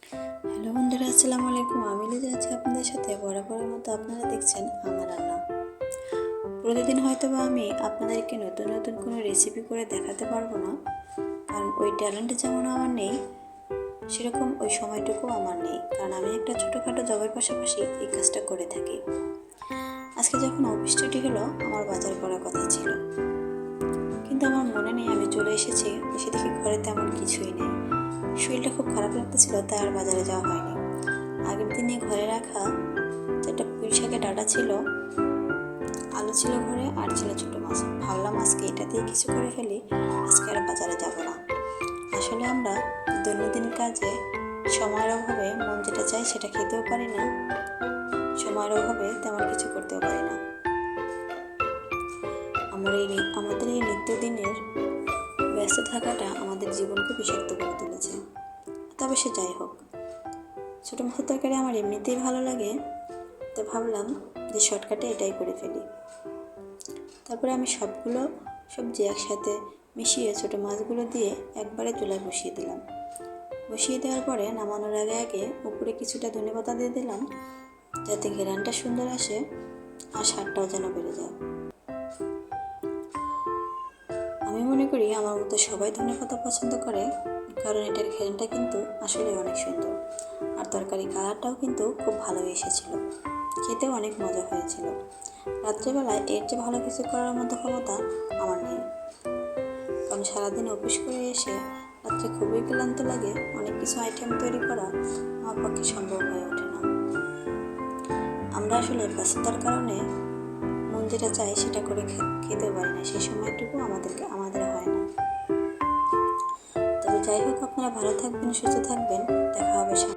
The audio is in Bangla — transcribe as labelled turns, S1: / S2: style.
S1: হ্যালো বন্ধুরা, আসসালামু আলাইকুম। আমি লিজা আছি আপনাদের সাথে। বরাবরের মতো আপনারা দেখছেন আমার রান্না। প্রতিদিন হয়তো বা আমি আপনাদেরকে নতুন নতুন কোনো রেসিপি করে দেখাতে পারবো না, কারণ ওই ট্যালেন্ট যেমন আমার নেই, সেরকম ওই সময়টুকুও আমার নেই, কারণ আমি একটা ছোটোখাটো জবের পাশাপাশি এই কাজটা করে থাকি। আজকে যখন অফিস ছুটি হলো, আমার বাজার করার কথা ছিল, কিন্তু আমার মনে নেই। আমি চলে এসেছি, এসে দেখি ঘরে তেমন কিছুই নেই। শরীরটা খুব খারাপ লাগতেছিল, তাই আর বাজারে যাওয়া হয়নি। আগের দিনে ঘরে রাখা যেটা পুঁই শাকের ডাঁটা ছিল, আলু ছিল ঘরে, আর ছিল ছোটো মাছ। ভাবলাম আজকে এটা দিয়ে কিছু করে ফেলি, আজকে আর বাজারে যাব না। আসলে আমরা দৈনন্দিন কাজে সময়ের অভাবে মন যেটা চাই সেটা খেতেও পারি না, সময়ের অভাবে তেমন কিছু করতেও পারি না। আমাদের এই নিত্যদিনের ব্যস্ত থাকাটা আমাদের জীবনকে বিষাক্ত করে তুলেছে। তবে সে যাই হোক, ছোটো মাছের তরকারি আমার এমনিতেই ভালো লাগে, তো ভাবলাম যে শর্টকাটে এটাই করে ফেলি। তারপরে আমি সবগুলো সবজি একসাথে মিশিয়ে ছোটো মাছগুলো দিয়ে একবারে চুলায় বসিয়ে দিলাম। বসিয়ে দেওয়ার পরে নামানোর আগে আগে উপরে কিছুটা ধনেপাতা দিয়ে দিলাম, যাতে ঘেরানটা সুন্দর আসে আর স্বাদটাও যেন বেড়ে যায়। আমি মনে করি আমার মতো সবাই ধনেপাতা পছন্দ করে, কারণ এটার ঘেরানটা কিন্তু আসলে অনেক সুন্দর, আর তরকারি কালারটাও কিন্তু খুব ভালো এসেছিল, খেতেও অনেক মজা হয়েছিল। রাত্রেবেলায় এর চেয়ে ভালো কিছু করার মতো ক্ষমতা আমার নেই, কারণ সারাদিন অফিস করে এসে রাত্রে খুবই ক্লান্ত লাগে। অনেক কিছু আইটেম তৈরি করা আমার পক্ষে সম্ভব হয়ে ওঠে না। আমরা আসলে ব্যস্ততার কারণে মন যেটা চায় সেটা করে খেতেও পারি না, সেই সময়টুকু আমাদের হয় না। তবে যাই হোক, আপনারা ভালো থাকবেন, সুস্থ থাকবেন।